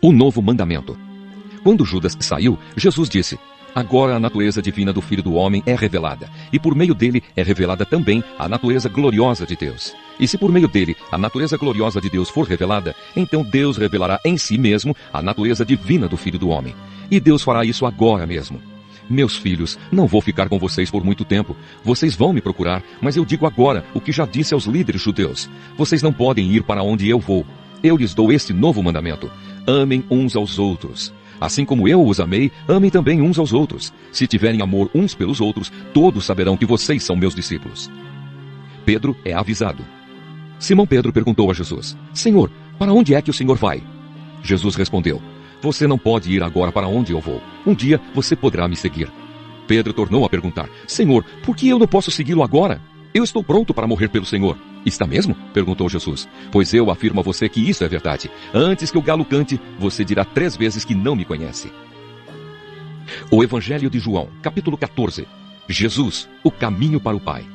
O novo mandamento. Quando Judas saiu, Jesus disse: agora a natureza divina do Filho do Homem é revelada, e por meio dele é revelada também a natureza gloriosa de Deus. E se por meio dele a natureza gloriosa de Deus for revelada, então Deus revelará em si mesmo a natureza divina do Filho do Homem. E Deus fará isso agora mesmo. Meus filhos, não vou ficar com vocês por muito tempo. Vocês vão me procurar, mas eu digo agora o que já disse aos líderes judeus. Vocês não podem ir para onde eu vou. Eu lhes dou este novo mandamento: amem uns aos outros. Assim como eu os amei, amem também uns aos outros. Se tiverem amor uns pelos outros, todos saberão que vocês são meus discípulos. Pedro é avisado. Simão Pedro perguntou a Jesus: Senhor, para onde é que o Senhor vai? Jesus respondeu: você não pode ir agora para onde eu vou. Um dia você poderá me seguir. Pedro tornou a perguntar: Senhor, por que eu não posso segui-lo agora? Eu estou pronto para morrer pelo Senhor. Está mesmo? Perguntou Jesus. Pois eu afirmo a você que isso é verdade. Antes que o galo cante, você dirá 3 vezes que não me conhece. O Evangelho de João, capítulo 14. Jesus, o caminho para o Pai.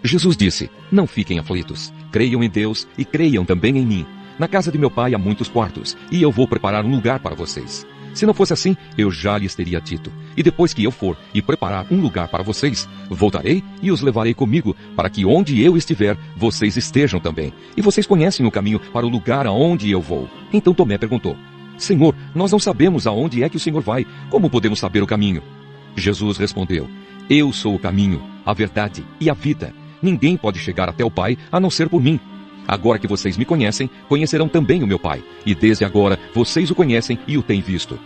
Jesus disse: não fiquem aflitos. Creiam em Deus e creiam também em mim. Na casa de meu pai há muitos quartos, e eu vou preparar um lugar para vocês. Se não fosse assim, eu já lhes teria dito. E depois que eu for e preparar um lugar para vocês, voltarei e os levarei comigo, para que onde eu estiver, vocês estejam também. E vocês conhecem o caminho para o lugar aonde eu vou. Então Tomé perguntou: Senhor, nós não sabemos aonde é que o Senhor vai. Como podemos saber o caminho? Jesus respondeu: eu sou o caminho, a verdade e a vida. Ninguém pode chegar até o Pai a não ser por mim. Agora que vocês me conhecem, conhecerão também o meu Pai. E desde agora, vocês o conhecem e o têm visto.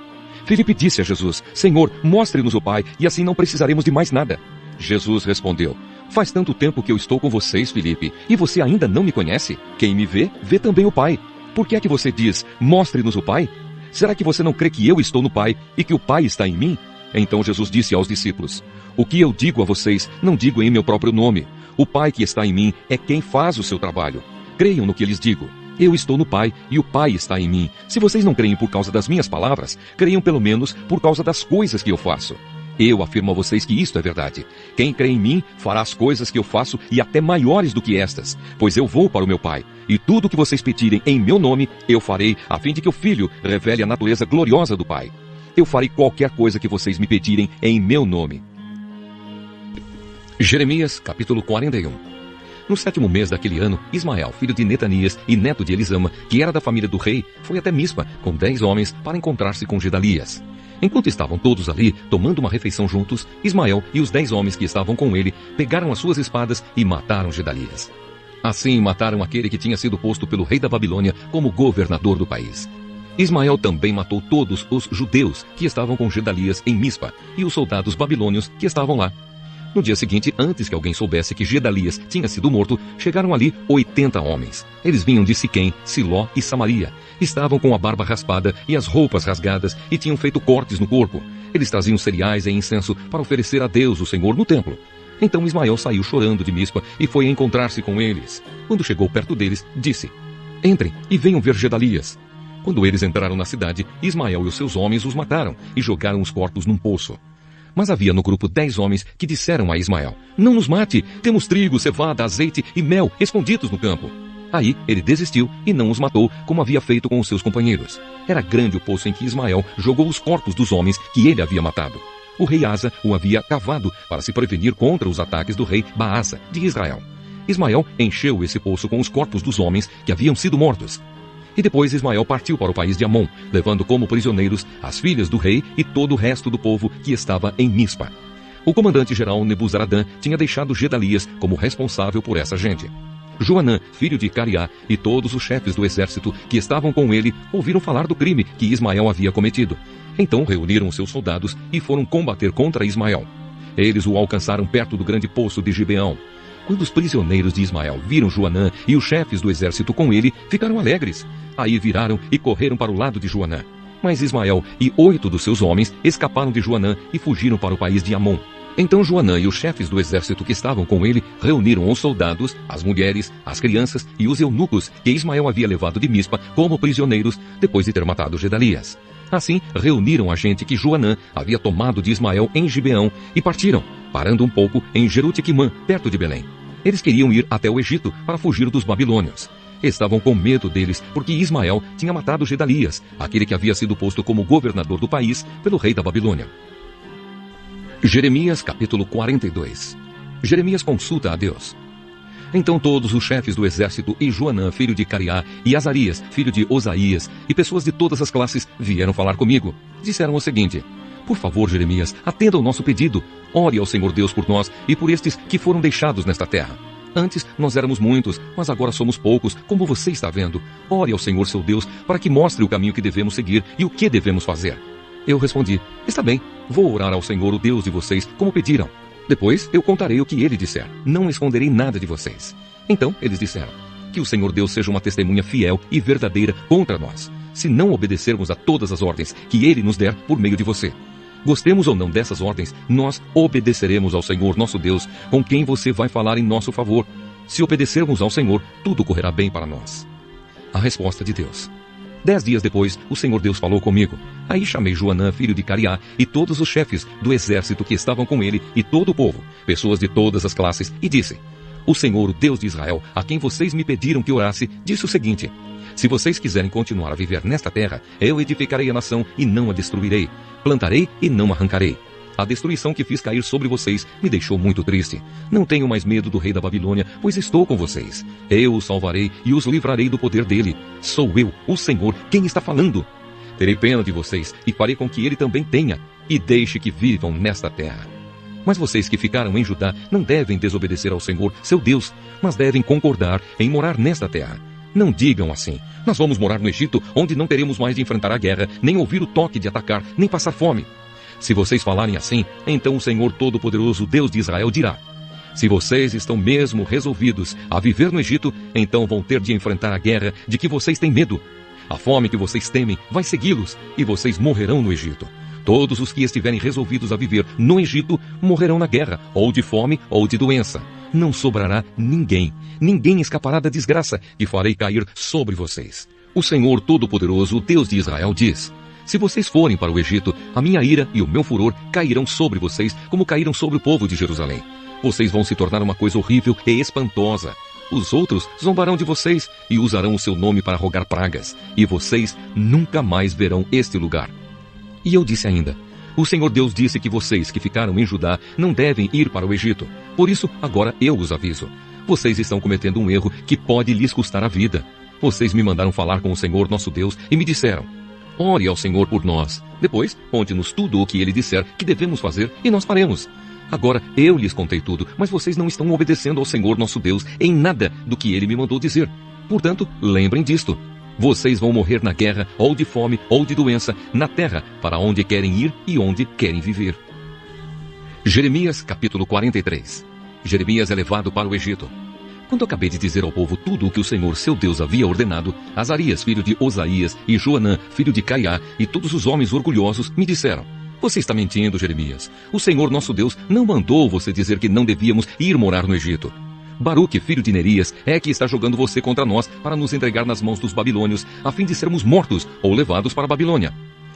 Filipe disse a Jesus: Senhor, mostre-nos o Pai, e assim não precisaremos de mais nada. Jesus respondeu: faz tanto tempo que eu estou com vocês, Filipe, e você ainda não me conhece? Quem me vê, vê também o Pai. Por que é que você diz: mostre-nos o Pai? Será que você não crê que eu estou no Pai, e que o Pai está em mim? Então Jesus disse aos discípulos: o que eu digo a vocês, não digo em meu próprio nome. O Pai que está em mim é quem faz o seu trabalho. Creiam no que lhes digo. Eu estou no Pai e o Pai está em mim. Se vocês não creem por causa das minhas palavras, creiam pelo menos por causa das coisas que eu faço. Eu afirmo a vocês que isto é verdade. Quem crê em mim fará as coisas que eu faço e até maiores do que estas, pois eu vou para o meu Pai. E tudo o que vocês pedirem em meu nome, eu farei, a fim de que o Filho revele a natureza gloriosa do Pai. Eu farei qualquer coisa que vocês me pedirem em meu nome. Jeremias, capítulo 41. No 7º mês daquele ano, Ismael, filho de Netanias e neto de Elisama, que era da família do rei, foi até Mispa com 10 homens para encontrar-se com Gedalias. Enquanto estavam todos ali, tomando uma refeição juntos, Ismael e os 10 homens que estavam com ele pegaram as suas espadas e mataram Gedalias. Assim mataram aquele que tinha sido posto pelo rei da Babilônia como governador do país. Ismael também matou todos os judeus que estavam com Gedalias em Mispa e os soldados babilônios que estavam lá. No dia seguinte, antes que alguém soubesse que Gedalias tinha sido morto, chegaram ali 80 homens. Eles vinham de Siquém, Siló e Samaria. Estavam com a barba raspada e as roupas rasgadas e tinham feito cortes no corpo. Eles traziam cereais e incenso para oferecer a Deus, o Senhor, no templo. Então Ismael saiu chorando de Mispa e foi encontrar-se com eles. Quando chegou perto deles, disse: entrem e venham ver Gedalias. Quando eles entraram na cidade, Ismael e os seus homens os mataram e jogaram os corpos num poço. Mas havia no grupo 10 homens que disseram a Ismael: não nos mate, temos trigo, cevada, azeite e mel escondidos no campo. Aí ele desistiu e não os matou, como havia feito com os seus companheiros. Era grande o poço em que Ismael jogou os corpos dos homens que ele havia matado. O rei Asa o havia cavado para se prevenir contra os ataques do rei Baasa, de Israel. Ismael encheu esse poço com os corpos dos homens que haviam sido mortos. E depois Ismael partiu para o país de Amon, levando como prisioneiros as filhas do rei e todo o resto do povo que estava em Mispa. O comandante-geral Nebuzaradã tinha deixado Gedalias como responsável por essa gente. Joanã, filho de Cariá, e todos os chefes do exército que estavam com ele ouviram falar do crime que Ismael havia cometido. Então reuniram seus soldados e foram combater contra Ismael. Eles o alcançaram perto do grande poço de Gibeão. Quando os prisioneiros de Ismael viram Joanã e os chefes do exército com ele, ficaram alegres. Aí viraram e correram para o lado de Joanã. Mas Ismael e 8 dos seus homens escaparam de Joanã e fugiram para o país de Amon. Então Joanã e os chefes do exército que estavam com ele reuniram os soldados, as mulheres, as crianças e os eunucos que Ismael havia levado de Mispa como prisioneiros depois de ter matado Gedalias. Assim, reuniram a gente que Joanã havia tomado de Ismael em Gibeão e partiram, parando um pouco em Jerutequimã, perto de Belém. Eles queriam ir até o Egito para fugir dos babilônios. Estavam com medo deles, porque Ismael tinha matado Gedalias, aquele que havia sido posto como governador do país pelo rei da Babilônia. Jeremias capítulo 42. Jeremias consulta a Deus. Então todos os chefes do exército e Joanã, filho de Cariá, e Azarias, filho de Osaías, e pessoas de todas as classes vieram falar comigo. Disseram o seguinte: por favor, Jeremias, atenda ao nosso pedido. Ore ao Senhor Deus por nós e por estes que foram deixados nesta terra. Antes nós éramos muitos, mas agora somos poucos, como você está vendo. Ore ao Senhor seu Deus para que mostre o caminho que devemos seguir e o que devemos fazer. Eu respondi: está bem, vou orar ao Senhor, o Deus de vocês, como pediram. Depois eu contarei o que ele disser. Não esconderei nada de vocês. Então eles disseram: que o Senhor Deus seja uma testemunha fiel e verdadeira contra nós, se não obedecermos a todas as ordens que ele nos der por meio de você. Gostemos ou não dessas ordens, nós obedeceremos ao Senhor nosso Deus, com quem você vai falar em nosso favor. Se obedecermos ao Senhor, tudo correrá bem para nós. A resposta de Deus. 10 dias depois, o Senhor Deus falou comigo. Aí chamei Joanã, filho de Cariá, e todos os chefes do exército que estavam com ele, e todo o povo, pessoas de todas as classes, e disse: o Senhor, o Deus de Israel, a quem vocês me pediram que orasse, disse o seguinte: se vocês quiserem continuar a viver nesta terra, eu edificarei a nação e não a destruirei. Plantarei e não arrancarei. A destruição que fiz cair sobre vocês me deixou muito triste. Não tenho mais medo do rei da Babilônia, pois estou com vocês. Eu os salvarei e os livrarei do poder dele. Sou eu, o Senhor, quem está falando. Terei pena de vocês e farei com que ele também tenha, e deixe que vivam nesta terra. Mas vocês que ficaram em Judá não devem desobedecer ao Senhor, seu Deus, mas devem concordar em morar nesta terra. Não digam assim: nós vamos morar no Egito, onde não teremos mais de enfrentar a guerra, nem ouvir o toque de atacar, nem passar fome. Se vocês falarem assim, então o Senhor Todo-Poderoso, Deus de Israel, dirá: se vocês estão mesmo resolvidos a viver no Egito, então vão ter de enfrentar a guerra de que vocês têm medo. A fome que vocês temem vai segui-los, e vocês morrerão no Egito. Todos os que estiverem resolvidos a viver no Egito morrerão na guerra, ou de fome ou de doença. Não sobrará ninguém. Ninguém escapará da desgraça que farei cair sobre vocês. O Senhor Todo-Poderoso, o Deus de Israel, diz: se vocês forem para o Egito, a minha ira e o meu furor cairão sobre vocês, como caíram sobre o povo de Jerusalém. Vocês vão se tornar uma coisa horrível e espantosa. Os outros zombarão de vocês e usarão o seu nome para rogar pragas, e vocês nunca mais verão este lugar. E eu disse ainda: o Senhor Deus disse que vocês que ficaram em Judá não devem ir para o Egito. Por isso, agora eu os aviso. Vocês estão cometendo um erro que pode lhes custar a vida. Vocês me mandaram falar com o Senhor nosso Deus e me disseram: ore ao Senhor por nós. Depois, conte-nos tudo o que ele disser que devemos fazer e nós faremos. Agora eu lhes contei tudo, mas vocês não estão obedecendo ao Senhor nosso Deus em nada do que ele me mandou dizer. Portanto, lembrem disto: vocês vão morrer na guerra, ou de fome, ou de doença, na terra, para onde querem ir e onde querem viver. Jeremias capítulo 43. Jeremias é levado para o Egito. Quando acabei de dizer ao povo tudo o que o Senhor seu Deus havia ordenado, Azarias, filho de Osaías, e Joanã, filho de Caiá, e todos os homens orgulhosos me disseram: você está mentindo, Jeremias. O Senhor nosso Deus não mandou você dizer que não devíamos ir morar no Egito. Baruque, filho de Nerias, é que está jogando você contra nós para nos entregar nas mãos dos babilônios, a fim de sermos mortos ou levados para a Babilônia.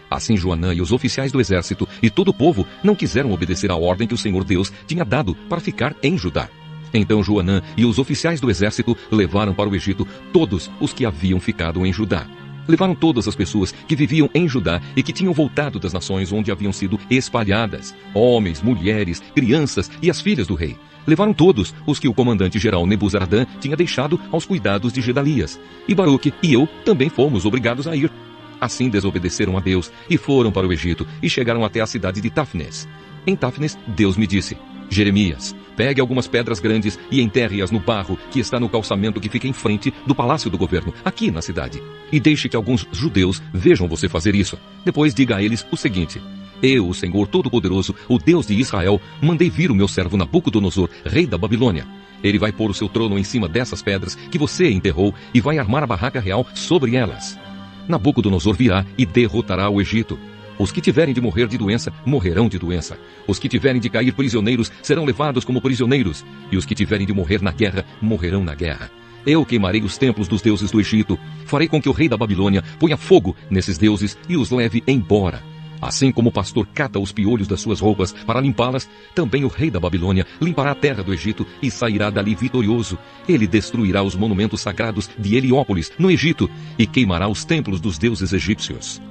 Assim Joanã e os oficiais do exército e todo o povo não quiseram obedecer à ordem que o Senhor Deus tinha dado para ficar em Judá. Então Joanã e os oficiais do exército levaram para o Egito todos os que haviam ficado em Judá. Levaram todas as pessoas que viviam em Judá e que tinham voltado das nações onde haviam sido espalhadas, homens, mulheres, crianças e as filhas do rei. Levaram todos os que o comandante-geral Nebuzaradã tinha deixado aos cuidados de Gedalias. E Baruque e eu também fomos obrigados a ir. Assim desobedeceram a Deus e foram para o Egito e chegaram até a cidade de Táfnis. Em Táfnis, Deus me disse: Jeremias, pegue algumas pedras grandes e enterre-as no barro que está no calçamento que fica em frente do palácio do governo, aqui na cidade. E deixe que alguns judeus vejam você fazer isso. Depois diga a eles o seguinte: eu, o Senhor Todo-Poderoso, o Deus de Israel, mandei vir o meu servo Nabucodonosor, rei da Babilônia. Ele vai pôr o seu trono em cima dessas pedras que você enterrou e vai armar a barraca real sobre elas. Nabucodonosor virá e derrotará o Egito. Os que tiverem de morrer de doença, morrerão de doença. Os que tiverem de cair prisioneiros, serão levados como prisioneiros. E os que tiverem de morrer na guerra, morrerão na guerra. Eu queimarei os templos dos deuses do Egito. Farei com que o rei da Babilônia ponha fogo nesses deuses e os leve embora. Assim como o pastor cata os piolhos das suas roupas para limpá-las, também o rei da Babilônia limpará a terra do Egito e sairá dali vitorioso. Ele destruirá os monumentos sagrados de Heliópolis, no Egito, e queimará os templos dos deuses egípcios.